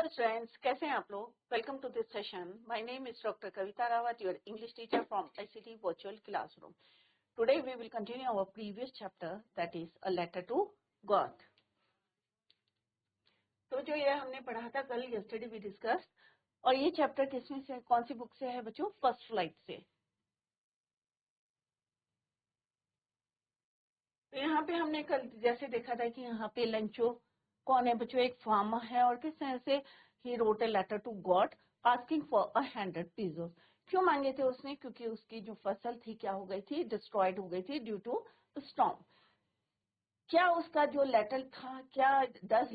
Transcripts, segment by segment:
Hello students, कैसे हैं आप लोग? Welcome to this session. My name is doctor Kavita Rawat, your English teacher from ICT virtual classroom. Today we will continue our previous chapter, that is a letter to God. तो जो ये हमने पढ़ा था कल, यस्टरडे वी डिस्कस, और ये chapter किसमें से, कौन सी बुक से है बच्चों? फर्स्ट फ्लाइट से. तो यहाँ पे हमने कल जैसे देखा था कि यहाँ पे लंचो कौन है बच्चों? एक फार्मर है, और किस तरह से ही wrote a letter to God asking for 100 pesos. क्यों मांगे थे उसने? क्योंकि उसकी जो फसल थी क्या हो गई थी? डिस्ट्रॉयड हो गई थी ड्यू टू स्टॉर्म. क्या उसका जो लेटर था, क्या does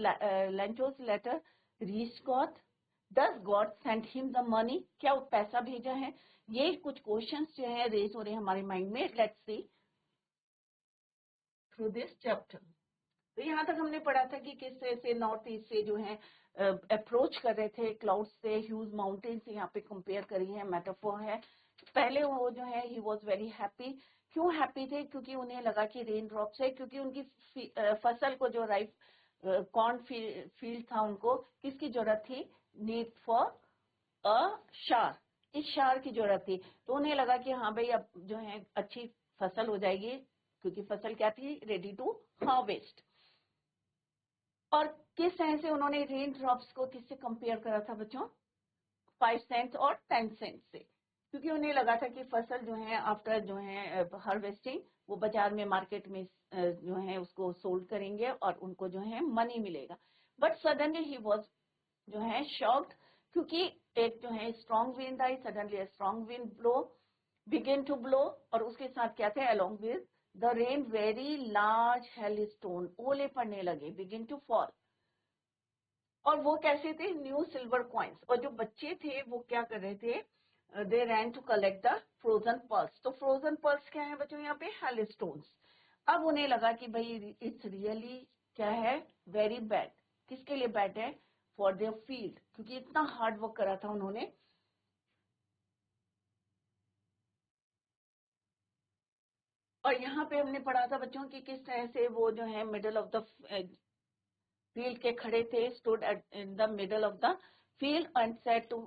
Lencho's letter reach God? Does God send him the money? क्या वो पैसा भेजा है? ये कुछ क्वेश्चंस जो है रेज हो रहे हैं हमारे माइंड में. Let's see through this chapter. तो यहाँ तक हमने पढ़ा था कि किस तरह से नॉर्थ ईस्ट से जो है अप्रोच कर रहे थे क्लाउड से, ह्यूज माउंटेन से यहाँ पे कंपेयर करी है, मेटाफोर है. पहले वो जो है ही वाज वेरी हैप्पी. क्यों हैप्पी थे? क्योंकि उन्हें लगा कि रेन ड्रॉप्स है, क्योंकि उनकी फसल को जो राइस कॉर्न फील्ड था, उनको किसकी जरूरत थी? नीड फॉर अ शार. इस शार की जरूरत थी. तो उन्हें लगा कि हाँ भाई अब जो है अच्छी फसल हो जाएगी, क्योंकि फसल क्या थी? Ready to harvest. और किस तरह से उन्होंने रेन ड्रॉप्स को किससे कंपेयर करा था बच्चों? 5 सेंट और 10 सेंट से. क्योंकि उन्हें लगा था कि फसल जो है आफ्टर जो है हार्वेस्टिंग, वो बाजार में मार्केट में जो है उसको सोल्ड करेंगे और उनको जो है मनी मिलेगा. बट सडनली ही वाज जो है शॉक्ड, क्योंकि एक जो है स्ट्रॉन्ग विंड आई. Suddenly strong wind blow begin to blow, और उसके साथ क्या थे? Along with the rain very large hail stone, ओले पड़ने लगे. Begin to fall. और वो कैसे थे? New silver coins. और जो बच्चे थे वो क्या कर रहे थे? They ran to collect the frozen pearls. तो फ्रोजन पर्ल्स क्या है बच्चों? यहाँ पे हेल स्टोन्स. अब उन्हें लगा कि भाई इट्स रियली क्या है? Very bad. किसके लिए बैड है? फॉर देयर फील्ड, क्योंकि इतना हार्ड वर्क करा था उन्होंने. और यहाँ पे हमने पढ़ा था बच्चों की किस तरह से वो जो है मिडल ऑफ द फील्ड के खड़े थे. Stood in the middle of the field and said to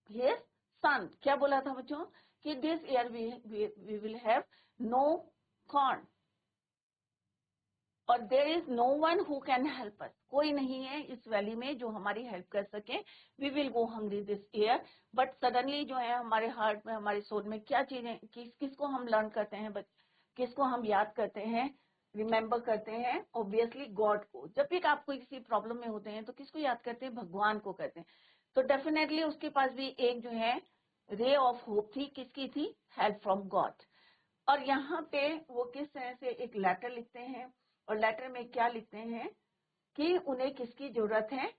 his son. क्या बोला था बच्चों? कि this year we will have no corn, और there is no one who can help us. कोई नहीं है इस वैली में जो हमारी हेल्प कर सके. We will go hungry this year. But suddenly जो है हमारे हार्ट में, हमारे सोल में क्या चीजें, किसको हम लर्न करते हैं, किसको हम याद करते हैं, रिमेम्बर करते हैं? ऑब्वियसली गॉड को. जब भी आप कोई किसी प्रॉब्लम में होते हैं तो किसको याद करते हैं? भगवान को करते हैं. तो डेफिनेटली उसके पास भी एक जो है रे ऑफ होप थी. किसकी थी? Help from God. और यहाँ पे वो किस तरह से एक लेटर लिखते हैं, और लेटर में क्या लिखते हैं कि उन्हें किसकी जरूरत है?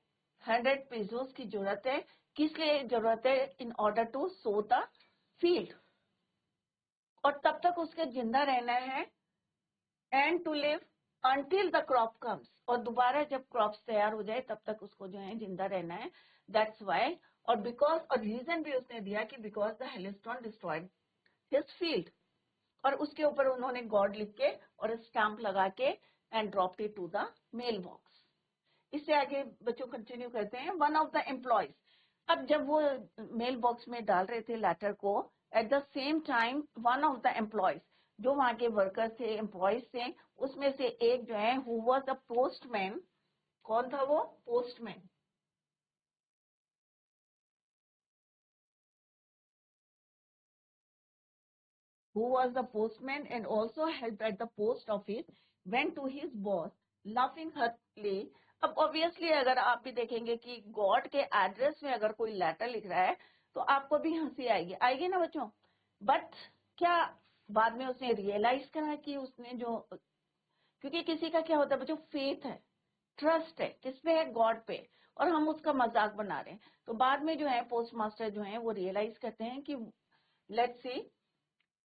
100 pesos की जरूरत है. किस लिए जरूरत है? In order to sow the field. और तब तक उसके जिंदा रहना है. And to live until the crop comes. और दोबारा जब क्रॉप्स तैयार हो जाए तब तक उसको जो है जिंदा रहना है. That's why. और बिकॉज, और रीजन भी उसने दिया कि because the hailstone destroyed his field. और उसके ऊपर उन्होंने गॉड लिख के और स्टैंप लगा के and dropped it to the mail box. इससे आगे बच्चों कंटिन्यू करते हैं. One of the employees. अब जब वो मेल बॉक्स में डाल रहे थे लेटर को, eight the same time one of the employees, जो वहां के वर्कर्स थे, एम्प्लॉयज थे, उसमें से एक जो है हु वाज द पोस्टमैन. कौन था वो? Postman. who was the postman and also helped at the post office, went to his boss laughing heartily. अब ऑब्वियसली अगर आप भी देखेंगे कि गॉड के एड्रेस में अगर कोई लेटर लिख रहा है तो आपको भी हंसी आएगी. आएगी ना बच्चों? बट क्या बाद में उसने रियलाइज करा कि उसने जो, क्योंकि किसी का क्या होता है बच्चों? फेथ है, ट्रस्ट है. किस पे है? गॉड पे. और हम उसका मजाक बना रहे हैं. तो बाद में जो है पोस्ट मास्टर जो है वो रियलाइज करते हैं कि let's see,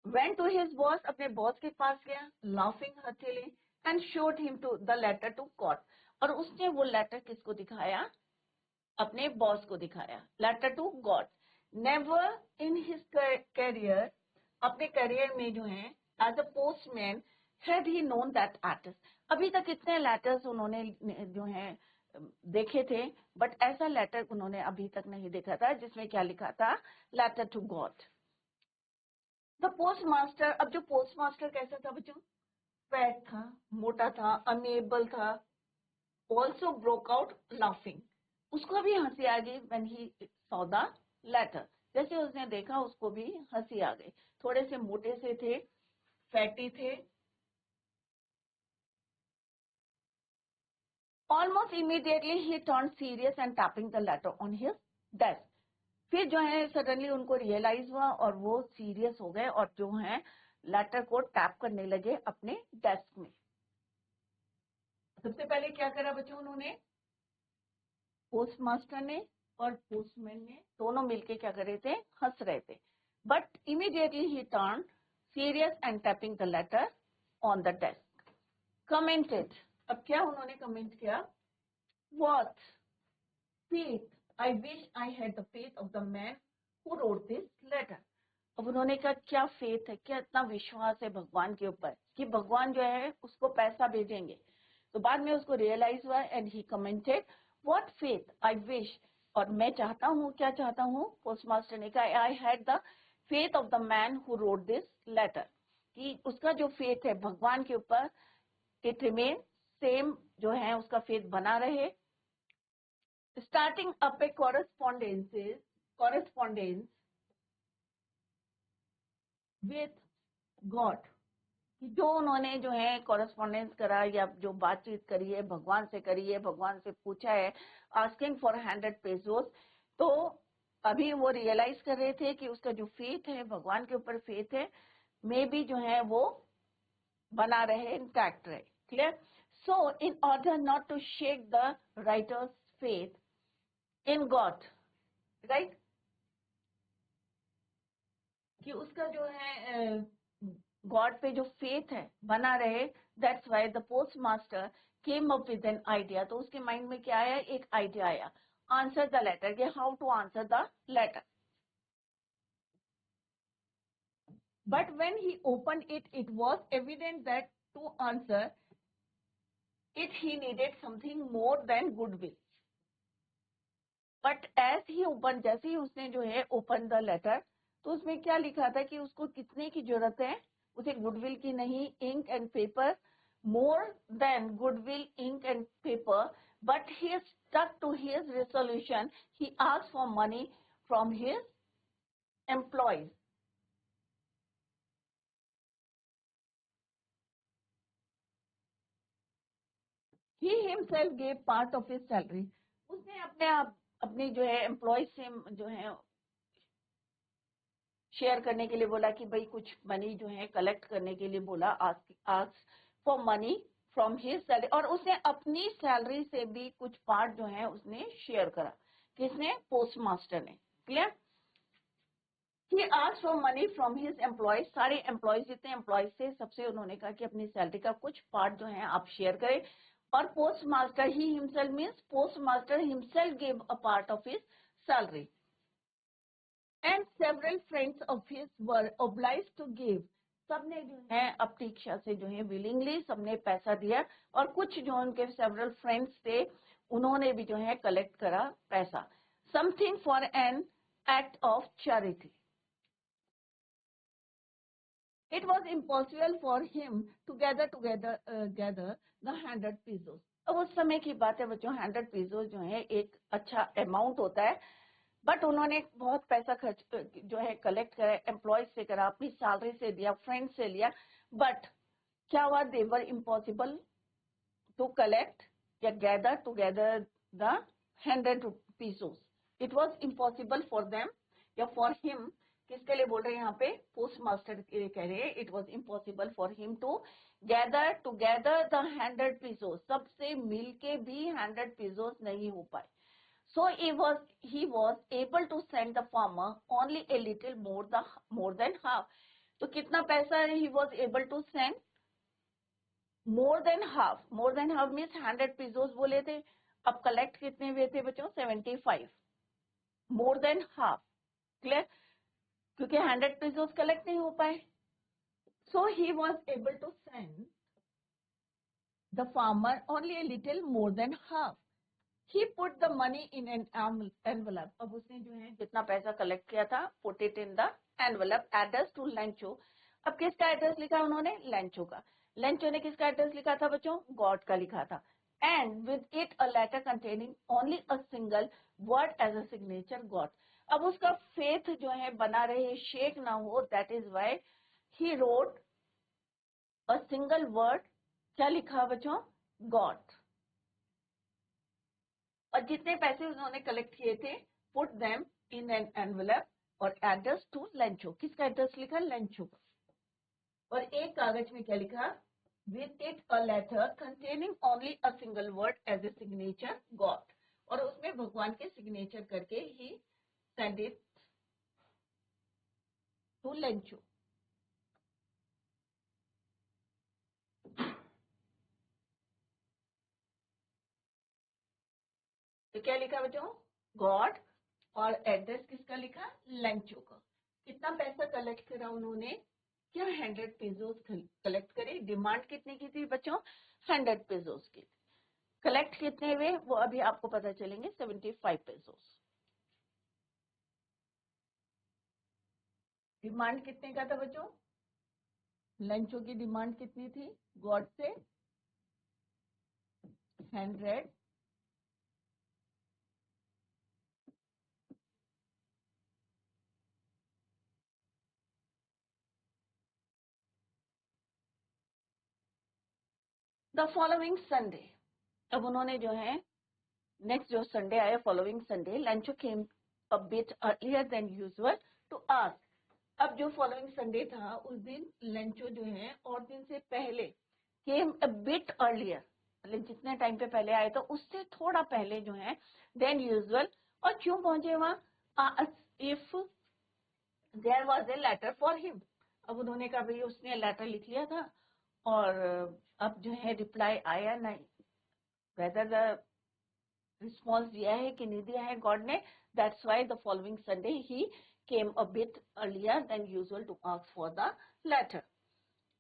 went to his boss, अपने बॉस के पास गया, laughing heartily, and showed him to the letter to court. और उसने वो लेटर किसको दिखाया? अपने बॉस को दिखाया. Letter to God. Never in his career, अपने करियर में जो है as a postman, had he known that address. अभी तक इतने लेटर्स उन्होंने जो है देखे थे, बट ऐसा लेटर उन्होंने अभी तक नहीं देखा था जिसमें क्या लिखा था, letter to God. The post master, अब जो पोस्ट मास्टर कैसा था बच्चों, फैट था, मोटा था, अमेबल था, ऑल्सो ब्रोक आउट लाफिंग, उसको भी हंसी आ गई when he saw the letter, जैसे उसने देखा उसको भी हंसी आ गई। थोड़े से मोटे से थे, फैटी थे। Almost immediately he turn serious and tapping the letter on his desk, फिर जो है सडनली उनको रियलाइज हुआ और वो सीरियस हो गए और जो है लेटर को टैप करने लगे अपने डेस्क में। सबसे पहले क्या करा बच्चों, उन्होंने, पोस्ट मास्टर ने और पोस्टमैन ने दोनों मिलके क्या कर रहे थे, हंस रहे थे। But immediately he turn serious and tapping the letter on the desk. Commented, अब क्या उन्होंने कमेंट किया, what faith, I wish I had the faith of the man who wrote this letter. अब उन्होंने कहा क्या फेथ है, क्या इतना विश्वास है भगवान के ऊपर कि भगवान जो है उसको पैसा भेजेंगे। तो बाद में उसको रियलाइज हुआ and he commented what faith I wish, और मैं चाहता हूँ, क्या चाहता हूँ, पोस्टमास्टर ने कहा I had the faith of the man who wrote this letter, कि उसका जो फेथ है भगवान के ऊपर, इट रिमेन सेम, जो है उसका फेथ बना रहे। Starting up A correspondence with God, कि जो उन्होंने जो है कॉरेस्पॉन्डेंस करा या जो बातचीत करी है भगवान से करी है, भगवान से पूछा है आस्किंग फॉर 100 पेसोस, तो अभी वो रियलाइज कर रहे थे कि उसका जो फेथ है भगवान के ऊपर फेथ है, मे बी जो है वो बना रहे, इंटैक्ट रहे। Clear? So in order not to shake the writer's faith in God, right, कि उसका जो है गॉड पे जो फेथ है बना रहे, that's why the post master came up with an idea, तो उसके माइंड में क्या आया, एक आइडिया आया, आंसर द लेटर, कि how to answer the letter. But when he open it, it was evident that to answer it he needed something more than goodwill. But as he open, जैसे ही उसने जो है open the letter, तो उसमें क्या लिखा था कि उसको कितने की जरूरत है, उसे गुडविल की नहीं, ink and paper, more than goodwill, ink and paper, but he stuck to his resolution. He asked for money from his employees. He himself gave part of his salary. उसने अपने जो है एम्प्लॉय से जो है share करने के लिए बोला कि भाई कुछ मनी जो है कलेक्ट करने के लिए बोला, ask for money from his salary, और उसने अपनी सैलरी से भी कुछ पार्ट जो है उसने शेयर करा, किसने, पोस्ट मास्टर ने। Clear? He asked for money from his employees, सारे एम्प्लॉयज जितने एम्प्लॉयज थे सबसे उन्होंने कहा कि अपनी सैलरी का कुछ पार्ट जो है आप शेयर करें, और post master he himself means post master himself give a part of his salary, and several friends of his were obliged to give, सबने जो है अपनी इच्छा से जो है विलिंगली सबने पैसा दिया, और कुछ जो उनके सेवरल फ्रेंड्स थे उन्होंने भी जो है कलेक्ट करा पैसा, something for an act of charity. It was impossible for him to gather the 100 pesos. अब उस समय की बात है बच्चों, 100 pesos जो है एक अच्छा अमाउंट होता है, बट उन्होंने बहुत पैसा खर्च जो है कलेक्ट करा, एम्प्लॉयज से करा, अपनी सैलरी से दिया, फ्रेंड से लिया, बट क्या हुआ, दे वर इम्पॉसिबल टू कलेक्ट या gather together the 100 pesos. It was impossible for them या फॉर हिम, किसके लिए बोल रहे हैं यहाँ पे, पोस्ट मास्टर के लिए कह रहे हैं, it was impossible for him to gather together the 100 pesos, सबसे मिलके भी 100 pesos नहीं हो पाए। So he was able to send the farmer only a little more than half. तो कितना पैसा he was able to send, more than half means 100 pesos बोले थे, अब कलेक्ट कितने हुए थे बच्चों, 75, more than half। क्लियर? क्योंकि 100 pesos कलेक्ट नहीं हो पाए, so he was able to send the farmer only a little more than half, He put the money in an envelope. अब उसने जो है जितना पैसा कलेक्ट किया था put it in the envelope, address to Lencho. अब किसका एड्रेस लिखा उन्होंने? लेंचो का. लेंचो ने किसका एड्रेस लिखा था बच्चों? गॉड का लिखा था. And with it a letter containing only a single word as a signature, God. अब उसका फेथ जो है बना रहे, शेक ना हो, that is why he wrote a single word. क्या लिखा बच्चों? God. और जितने पैसे उन्होंने कलेक्ट किए थे, put them in an envelope और एड्रेस टू लेंचो. किसका एड्रेस लिखा? लेंचो का. और एक कागज में क्या लिखा? With it a letter containing only a single word as a signature, God. और उसमें भगवान के सिग्नेचर करके ही सेंड इट टू लेंचो. तो क्या लिखा बच्चों? गॉड. और एड्रेस किसका लिखा? लेंचो का. कितना पैसा कलेक्ट करा उन्होंने? क्या 100 पेजोस कलेक्ट करे. डिमांड कितने की थी बच्चों? 100 पेजोस की. कलेक्ट कितने हुए वो अभी आपको पता चलेंगे. 75 पेजोस. डिमांड कितने का था बच्चों? लेंचो की डिमांड कितनी थी गॉड से? 100. The following Sunday. अब उन्होंने जो है नेक्स्ट जो संडे आया, following Sunday, Lencho came a bit earlier than usual to ask. अब जो फॉलोइंग संडे था उस दिन लेंचो जो है और दिन से पहले केम अ बिट अर्लियर, मतलब जितने टाइम पे पहले आए तो उससे थोड़ा पहले जो है देन यूजुअल. और क्यों पहुंचे वहां? If there was a letter for him. अब उन्होंने कहा भाई उसने लेटर लिख लिया था और अब जो है रिप्लाई आया नहीं, वेदर द रिस्पॉन्स दिया है कि नहीं दिया है गॉड ने. That's why the following Sunday he came a bit earlier than usual to ask for the letter.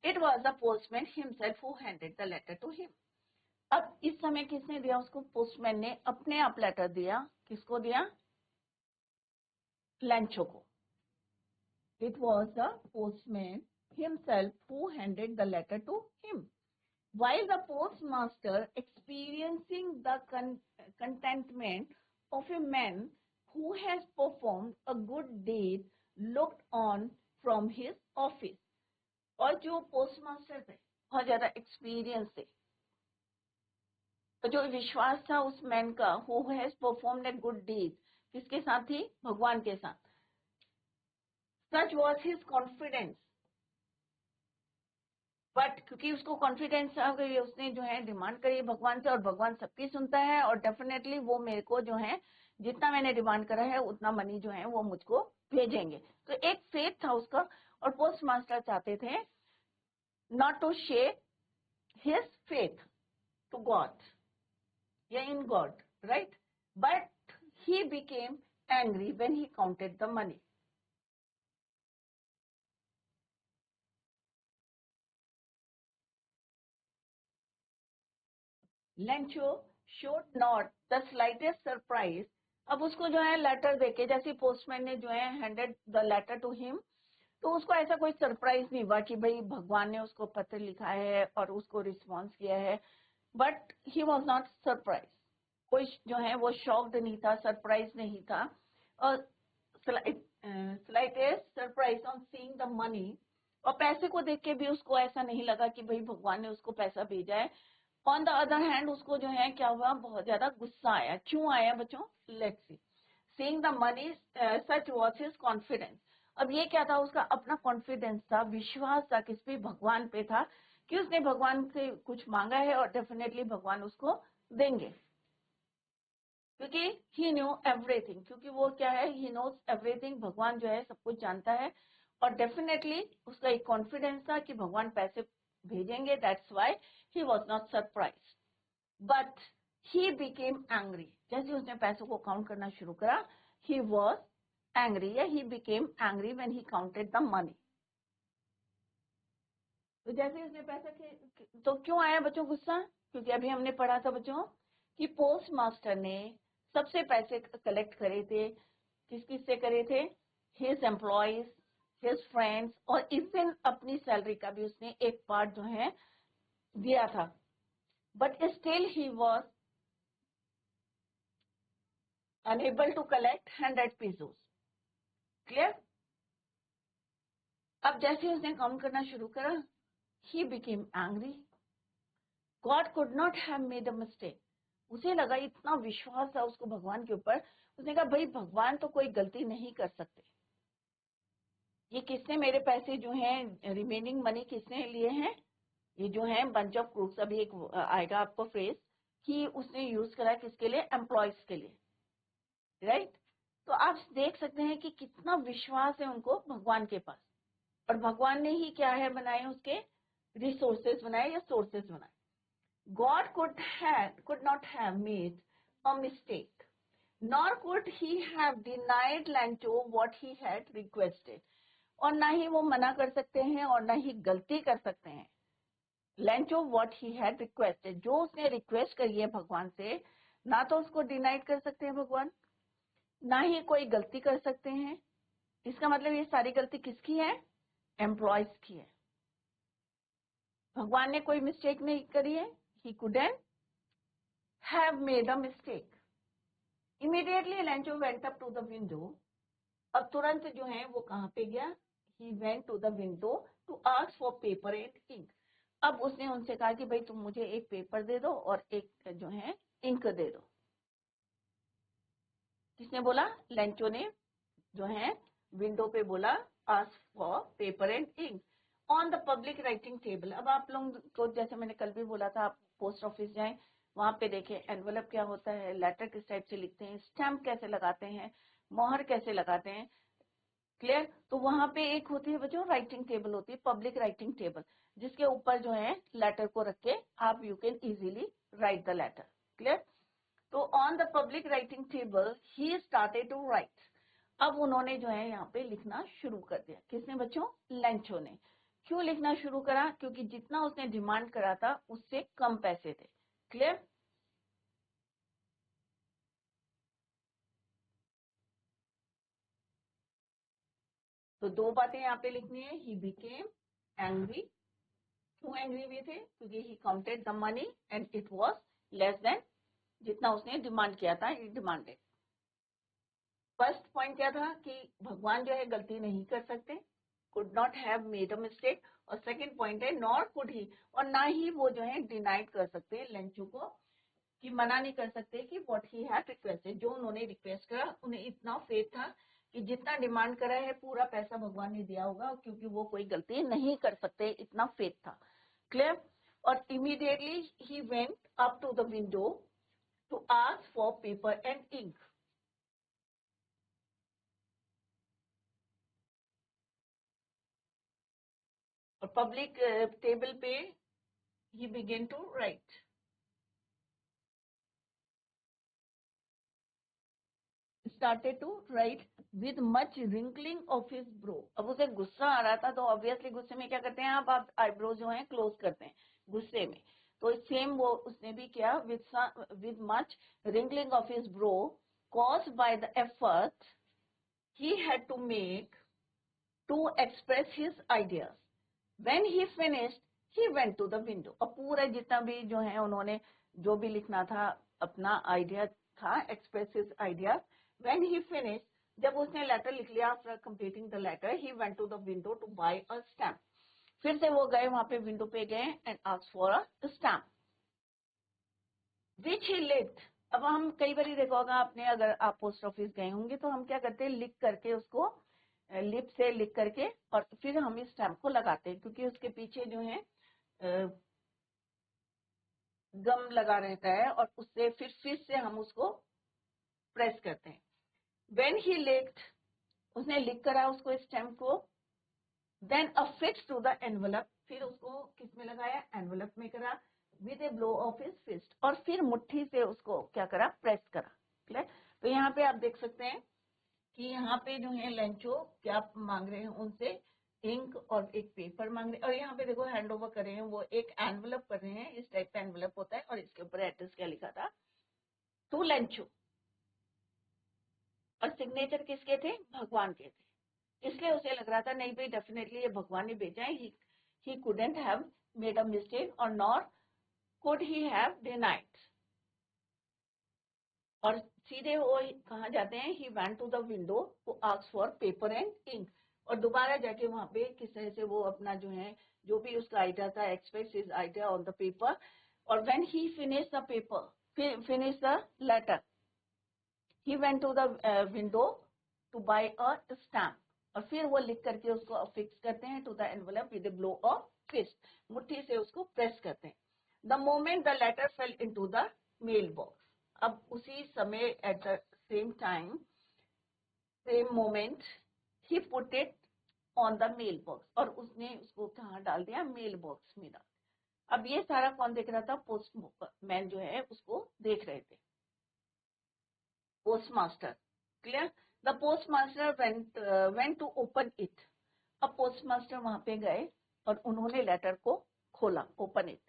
It was the postman himself who handed the letter to him. अब इस समय किसने दिया उसको? पोस्टमैन ने अपने आप लेटर दिया. किसको दिया? लेंचो को. It was the postman himself who handed the letter to him. While the postmaster, experiencing the contentment of a man who has performed a good deed, looked on from his office. और जो postmaster थे बहुत ज्यादा experience थे, तो जो विश्वास था उस मैन का, who has performed a good deed, किसके साथ थी? भगवान के साथ. Such was his confidence. But क्योंकि उसको कॉन्फिडेंस था कि उसने जो है डिमांड करी भगवान से और भगवान सबकी सुनता है और डेफिनेटली वो मेरे को जो है जितना मैंने डिमांड करा है उतना मनी जो है वो मुझको भेजेंगे. तो एक फेथ था उसका. और पोस्ट मास्टर चाहते थे not to share his faith to God या in God, right? But he became angry when he counted the money. Lencho showed not the slightest surprise. अब उसको जो है लेटर देके, जैसे पोस्टमैन ने जो है handed the letter to him, तो उसको ऐसा कोई सरप्राइज नहीं हुआ कि भाई भगवान ने उसको पत्र लिखा है और उसको रिस्पॉन्स किया है. But he was not surprise. कोई जो है वो शॉक्ड नहीं था, सरप्राइज नहीं था. और slightest surprise on seeing the money. और पैसे को देख के भी उसको ऐसा नहीं लगा कि भाई भगवान ने उसको पैसा भेजा है. ऑन द अदर हैंड उसको जो है क्या हुआ? बहुत ज्यादा गुस्सा आया. क्यों आया बच्चों? Let's see. Seeing the money, such was his confidence. अब ये क्या था? उसका अपना कॉन्फिडेंस था, विश्वास था किस पे? भगवान पे था कि उसने भगवान से कुछ मांगा है और डेफिनेटली भगवान उसको देंगे, क्योंकि ही न्यू एवरीथिंग. क्योंकि वो क्या है? He knows everything. भगवान जो है सब कुछ जानता है और डेफिनेटली उसका एक कॉन्फिडेंस था कि भगवान पैसे भेजेंगे. That's why he was not surprise. But he became angry. जैसे उसने पैसों को काउंट करना शुरू करा, ही वॉज एंग्री या ही became angry when he counted the money. तो जैसे उसने पैसा तो क्यों आया बच्चों गुस्सा? क्योंकि अभी हमने पढ़ा था बच्चों कि पोस्ट मास्टर ने सबसे पैसे कलेक्ट करे थे, किस किस से करे थे, हिज एम्प्लॉयज, हिज फ्रेंड्स, और इवन अपनी सैलरी का भी उसने एक पार्ट जो है दिया था, but still he was unable to collect 100 pesos. Clear? अब जैसे उसने काम करना शुरू करा, he became angry. God could not have made a mistake. उसे लगा, इतना विश्वास था उसको भगवान के ऊपर, उसने कहा भाई भगवान तो कोई गलती नहीं कर सकते, ये किसने मेरे पैसे जो हैं रिमेनिंग मनी किसने लिए हैं, ये जो है बंच ऑफ क्रूक्स, अभी एक आएगा आपको फ्रेज कि उसने यूज करा किसके लिए, एम्प्लॉयज के लिए, राइट? तो आप देख सकते हैं कि कितना विश्वास है उनको भगवान के पास, और भगवान ने ही क्या है बनाए, उसके रिसोर्सेज बनाए या सोर्सेज बनाए. God could not have made a mistake, nor could he have denied Lancho what he had requested. और ना ही वो मना कर सकते हैं और ना ही गलती कर सकते हैं. Lancho what he had requested, जो उसने रिक्वेस्ट करी है भगवान से, ना तो उसको डिनाइड कर सकते हैं भगवान, ना ही कोई गलती कर सकते हैं. इसका मतलब ये सारी गलती किसकी है, एम्प्लॉयज की है. भगवान ने कोई मिस्टेक नहीं करी है. He couldn't have made a mistake. Immediately Lancho went up to the window. अब तुरंत जो है वो कहाँ पे गया, he went to the window to ask for paper and ink. अब उसने उनसे कहा कि भाई तुम मुझे एक पेपर दे दो और एक जो है इंक दे दो. किसने बोला, लैंचो ने जो है विंडो पे बोला ask for paper and ink on the public writing table. अब आप लोग को जैसे मैंने कल भी बोला था, आप पोस्ट ऑफिस जाएं, वहां पे देखें एनवेलप क्या होता है, लेटर किस टाइप से लिखते हैं, स्टैम्प कैसे लगाते हैं, मोहर कैसे लगाते हैं. क्लियर? तो वहां पे एक होती है बच्चों राइटिंग टेबल होती है, पब्लिक राइटिंग टेबल, जिसके ऊपर जो है लेटर को रख के आप you can easily write the letter. Clear? तो on the public writing table he started to write. अब उन्होंने जो है यहाँ पे लिखना शुरू कर दिया. किसने बच्चों, लैंचो ने. क्यों लिखना शुरू करा, क्योंकि जितना उसने डिमांड करा था उससे कम पैसे थे. क्लियर? तो दो बातें यहाँ पे लिखनी है. ही बिकेम एंग्री. क्यों एंग्री हुए थे, क्योंकि ही counted the money and it was less than जितना उसने डिमांड किया था. ही डिमांडेड. फर्स्ट पॉइंट क्या था कि भगवान जो है गलती नहीं कर सकते, could not have made a mistake. और सेकंड पॉइंट है नॉर कुड ही, और ना ही वो जो है डिनाइड कर सकते लंचू को, कि मना नहीं कर सकते कि व्हाट ही हैड रिक्वेस्टेड, जो उन्होंने रिक्वेस्ट करा. उन्हें इतना फेथ था कि जितना डिमांड करा है पूरा पैसा भगवान ने दिया होगा, क्योंकि वो कोई गलती नहीं कर सकते, इतना फेथ था. क्लियर? और immediately he went up to the window to ask for paper and ink. और पब्लिक टेबल पे he began to write. Started to write with much wrinkling of his brow. अब उसे गुस्सा आ रहा था, तो ऑब्वियसली गुस्से में क्या करते हैं आप आईब्रो जो है क्लोज करते हैं गुस्से में. तो सेम वो उसने भी किया with much wrinkling of his brow caused by the effort he had to make to express his ideas. When he finished, he went to the window. अब पूरा जितना भी जो है उन्होंने जो भी लिखना था अपना आइडिया था, express his ideas. When he finished, जब उसने लेटर लिख लिया, after completing the letter, he went to the window to buy a stamp. फिर से वो गए वहां पे विंडो पे गए and asked for a stamp, which he licked. अब हम कई बार देखा होगा आपने, अगर आप पोस्ट ऑफिस गए होंगे तो हम क्या करते हैं, लिख करके उसको लिप से लिख करके और फिर हम इस स्टैम्प को लगाते हैं, क्योंकि उसके पीछे जो है गम लगा रहता है और उससे फिर से हम उसको प्रेस करते हैं. When he licked, उसने लिख करा उसको स्टैम्प को. Then affixed to the envelope, फिर उसको किस में लगाया, एनवेलप में करा. With a blow of his fist, और फिर मुट्ठी से उसको क्या करा, प्रेस करा. क्लियर? तो यहाँ पे आप देख सकते हैं कि यहाँ पे जो है लंचो क्या मांग रहे हैं उनसे, इंक और एक पेपर मांग रहे हैं. और यहाँ पे देखो हैंड ओवर कर रहे हैं, वो एक एनवेलप कर रहे हैं, इस टाइप का एनवेलप होता है और इसके ऊपर एड्रेस क्या लिखा था, टू लेंचू, और सिग्नेचर किसके थे? भगवान के थे। इसलिए उसे लग रहा था नहीं भाई डेफिनेटली ये भगवान ने भेजा है, he couldn't have made a mistake or nor could he have denied। और सीधे वो कहाँ जाते हैं? he went to the window to ask for paper and ink, और दोबारा जाके वहां पे किस तरह से वो अपना जो है जो भी उसका आइडिया था express his idea on the paper, और when he finished the paper, finished the letter, he went to the window to buy a stamp, और फिर वो लिख करके उसको फिक्स करते हैं to the envelope with the blow of fist, मुट्ठी से उसको प्रेस करते हैं। The moment the letter fell into the mail box, अब उसी समय at the same time same moment he put it on the mail box, और उसने उसको कहाँ डाल दिया? मेल बॉक्स में डाल। अब ये सारा कौन देख रहा था? पोस्टमैन जो है उसको देख रहे थे, postmaster. Clear? The postmaster went to open it, अब पोस्टमास्टर वहां पे गए और उन्होंने लेटर को खोला, ओपन इट।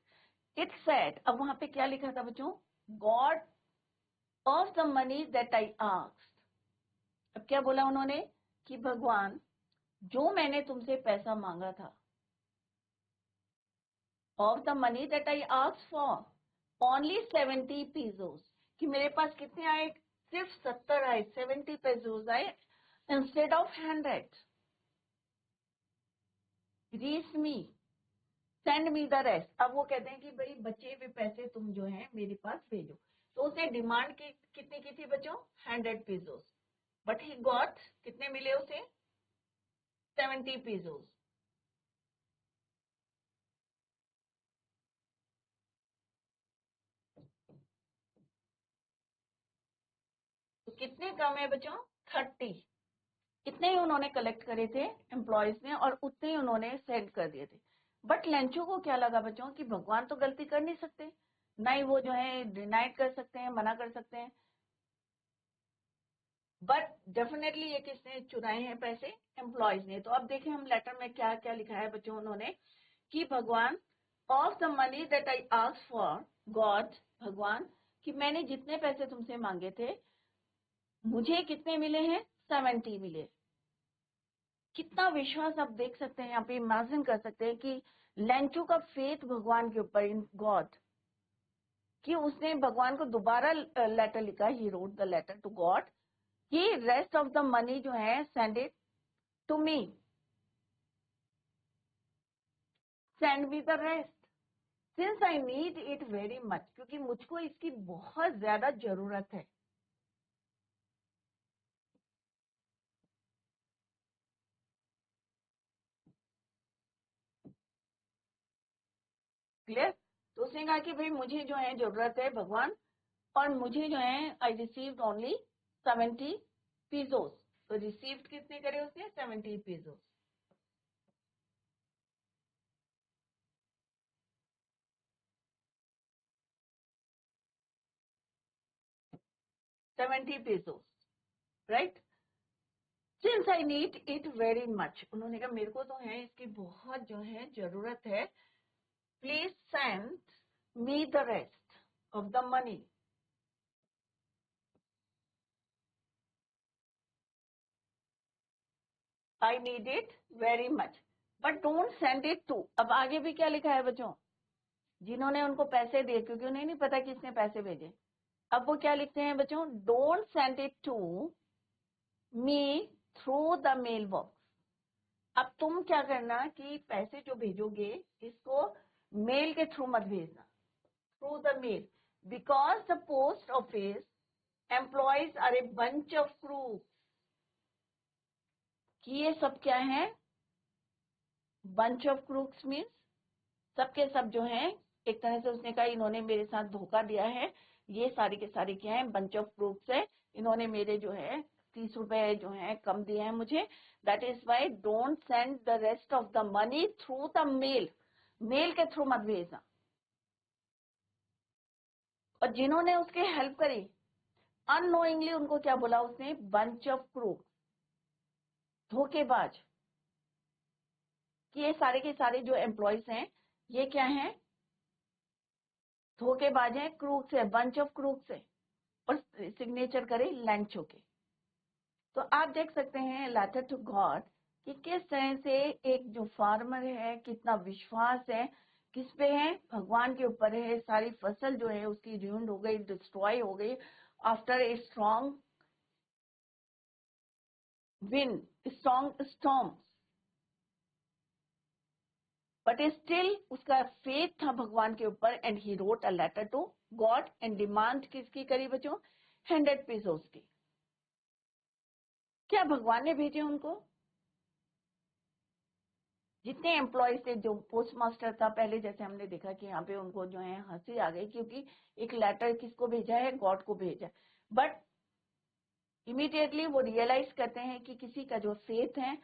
इट सेड, अब वहां पे क्या लिखा था बच्चों? God of the money that I asked. अब क्या बोला उन्होंने? कि भगवान जो मैंने तुमसे पैसा मांगा था, of the money that I asked for only 70 pesos, कि मेरे पास कितने आए? सिर्फ 70 आए, 70 pesos आए instead of 100। Reach me, send me the rest. अब वो कहते हैं कि भाई बचे हुए पैसे तुम जो है मेरे पास भेजो। तो उसने डिमांड की कितनी की थी बच्चों? 100 pesos, बट ही गॉट, कितने मिले उसे? 70 pesos। तो कितने कम है बच्चों? 30। इतने ही उन्होंने कलेक्ट करे थे एम्प्लॉयज ने, और उतने ही उन्होंने सेंड कर दिए थे। बट लेंचो को क्या लगा बच्चों कि भगवान तो गलती कर नहीं सकते, ना ही वो जो है डिनाइड कर सकते हैं, मना कर सकते हैं, बट डेफिनेटली ये किसने चुराए हैं पैसे? एम्प्लॉयज ने। तो अब देखें हम लेटर में क्या क्या लिखा है बच्चों उन्होंने, कि भगवान of the money that I asked for God, भगवान कि मैंने जितने पैसे तुमसे मांगे थे मुझे कितने मिले हैं? 70 मिले। कितना विश्वास आप देख सकते हैं, यहाँ पे इमेजिन कर सकते हैं कि लेंचू का फेथ भगवान के ऊपर, इन गॉड, कि उसने भगवान को दोबारा लेटर लिखा, he wrote the letter to God कि रेस्ट ऑफ द मनी जो है send it to me, send me the rest since I need it very much, क्योंकि मुझको इसकी बहुत ज्यादा जरूरत है। क्लियर? तो उसने कहा कि भाई मुझे जो है जरूरत है भगवान, और मुझे जो है आई रिसीव्ड ओनली 70 pesos। तो रिसीव्ड कितने करे उसने? 70 pesos। 70 pesos, right? Since I need it very much, उन्होंने कहा मेरे को तो है इसकी बहुत जो है जरूरत है, please send me the rest of the money. I need it very much but don't send it to. अब आगे भी क्या लिखा है बच्चों? जिन्होंने उनको पैसे दिए, क्योंकि उन्हें नहीं पता किसने पैसे भेजे, अब वो क्या लिखते हैं बच्चों? Don't send it to me through the mail box. अब तुम क्या करना कि पैसे जो भेजोगे इसको मेल के थ्रू मत भेजना, through the mail, because the post office employees are a bunch of crooks, कि ये सब क्या है? बंच ऑफ क्रूक्स मीन्स सबके सब जो हैं एक तरह से, उसने कहा इन्होंने मेरे साथ धोखा दिया है, ये सारी के सारी क्या है? बंच ऑफ क्रूक्स है, इन्होंने मेरे जो है 30 रुपए जो है कम दिए हैं मुझे, that is why don't send the rest of the money through the mail, mail के थ्रू मत भेजना। और जिन्होंने उसके हेल्प करी अननोइंगली, उनको क्या बोला उसने? बंच ऑफ क्रूक, धोखेबाज। कि ये सारे के सारे जो एम्प्लॉयज हैं ये क्या हैं? धोखेबाज हैं, क्रूक्स है, बंच ऑफ क्रूक्स है। और सिग्नेचर करे लेंचो के। तो आप देख सकते हैं लेटर टू गॉड कि किस तरह से एक जो फार्मर है कितना विश्वास है किस पे है, भगवान के ऊपर है। सारी फसल जो है उसकी र्यून्ड हो गई, डिस्ट्रॉय हो गई after a strong wind, strong storm, but still उसका फेथ था भगवान के ऊपर and he wrote a letter to God and demand किसकी करी बच्चों, 100 पीसोस की। क्या भगवान ने भेजे उनको? जितने एम्प्लॉयज थे, जो पोस्ट मास्टर था पहले, जैसे हमने देखा कि यहाँ पे उनको जो है हंसी आ गई क्योंकि एक लेटर किसको भेजा है, गॉड को भेजा है। बट इमीडिएटली वो रियलाइज करते हैं कि किसी का जो फेथ है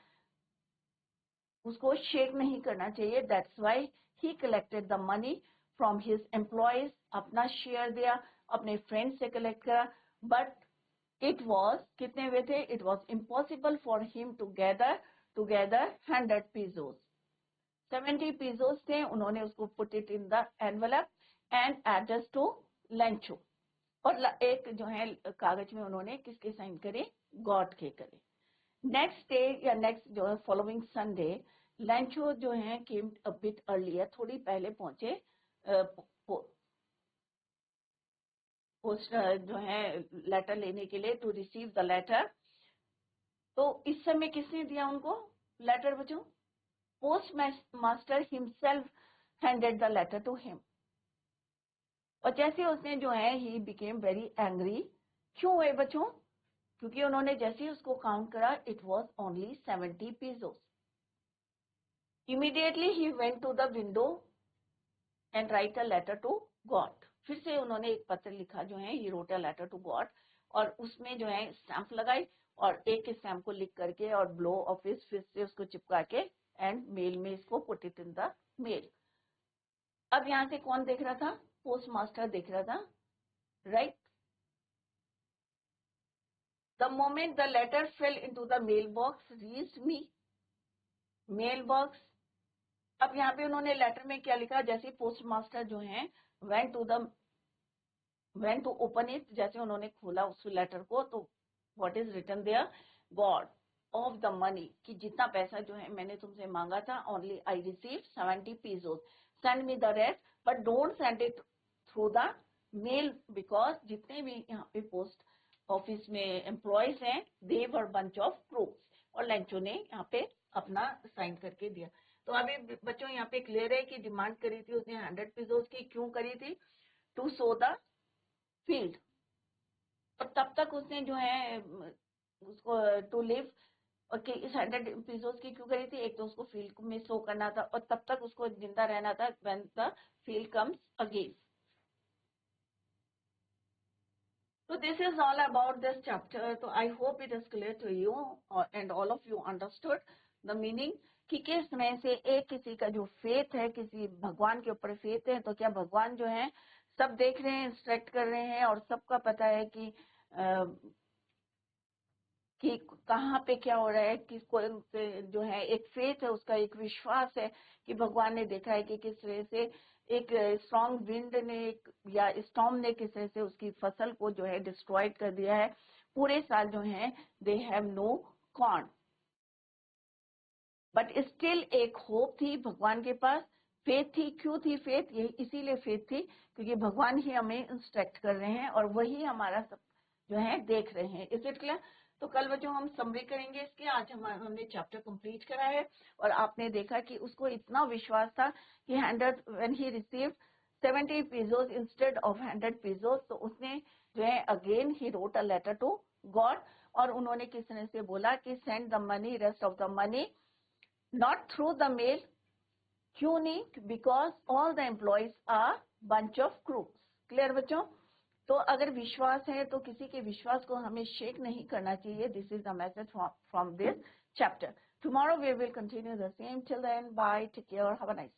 उसको शेक नहीं करना चाहिए। That's why he collected the money from his employees, अपना शेयर दिया, अपने फ्रेंड से कलेक्ट करा। बट इट वॉज, कितने हुए थे, it was impossible for him to gather 100 pesos. 70 pesos थे, उन्होंने उसको put it in the envelope and address to Lencho, और एक जो है कागज में उन्होंने किसके साइन करे, गॉड के करे। नेक्स्ट डे या नेक्स्ट जो है फॉलोइंग संडे, लेंचो जो है केम अ बिट अर्लियर, थोड़ी पहले पहुंचे पोस्ट जो है लेटर लेने के लिए, टू रिसीव द लेटर। तो इस समय किसने दिया उनको लेटर बच्चों? Post master himself handed the letter to him. और जैसे उसने जो है ही बिकेम वेरी एंग्री। क्यों हुए बच्चों? क्योंकि उन्होंने जैसे ही उसको काउंट करा, it was only 70 pesos. Immediately he went to the window and write a letter to God. फिर से उन्होंने एक पत्र लिखा जो है, he wrote a letter to God, और उसमें जो है स्टैंप लगाई और एक स्टैंप को लिख करके और ब्लो ऑफिस फिर से उसको चिपका के एंड मेल में इसको put it in the mail. अब यहाँ से कौन देख रहा था? पोस्ट मास्टर देख रहा था, right? The moment the letter fell into the mailbox, reached me, mailbox। अब यहाँ पे उन्होंने लेटर में क्या लिखा? जैसे पोस्ट मास्टर जो है went to open it, जैसे उन्होंने खोला उस लेटर को, तो what is written there? God of the money, कि जितना पैसा जो है मैंने तुमसे मांगा था, only I received 70 pesos, send me the rest, but don't send it through the mail, because जितने भी यहाँ पे पोस्ट ऑफिस में एम्प्लॉयज हैं, दे वर बंच ऑफ क्रूक्स, और लेंचो ने यहाँ पे अपना साइन करके दिया। तो अभी बच्चों यहाँ पे क्लियर है कि डिमांड करी थी उसने 100 पीसोस की। क्यों करी थी? To sow the field. और तब तक उसने जो है उसको टू लिव, और इस 100 पीसोस की क्यों करी थी? एक तो उसको फील्ड में सो करना था, और तब तक उसको जिंदा रहना था when the field comes again. So this is all about this chapter. So I hope it is clear to you and all of you understood the meaning कि किस तरह से एक किसी का जो फेथ है, किसी भगवान के ऊपर फेथ है, तो क्या भगवान जो है सब देख रहे हैं, इंस्ट्रक्ट कर रहे हैं, और सबका पता है कि कहाँ पे क्या हो रहा है, किसको जो है एक फेथ है, उसका एक विश्वास है कि भगवान ने देखा है कि किस तरह से एक स्ट्रॉन्ग विंड ने या स्टॉर्म ने किस तरह से उसकी फसल को जो है डिस्ट्रॉयड कर दिया है। पूरे साल जो है they have no corn, but still एक होप थी भगवान के पास, फेथ थी। क्यों थी फेथ? ये इसीलिए फेथ थी क्योंकि भगवान ही हमें इंस्ट्रक्ट कर रहे हैं और वही हमारा सब जो है देख रहे हैं। Is it clear? तो कल बच्चों हम समरी करेंगे इसके। आज हमने चैप्टर कंप्लीट करा है, और आपने देखा कि उसको इतना विश्वास था कि 100 when he received 70 pesos instead of 100 pesos, तो उसने जो है again he wrote a letter to God, और उन्होंने किस तरह से बोला कि send the money, rest of the money not through the mail। क्यों नहीं? because all the employees are bunch of crooks। Clear बच्चों? तो अगर विश्वास है तो किसी के विश्वास को हमें शेक नहीं करना चाहिए। This is the message from this chapter. Tomorrow we will continue the same. Till then bye, take care, have a nice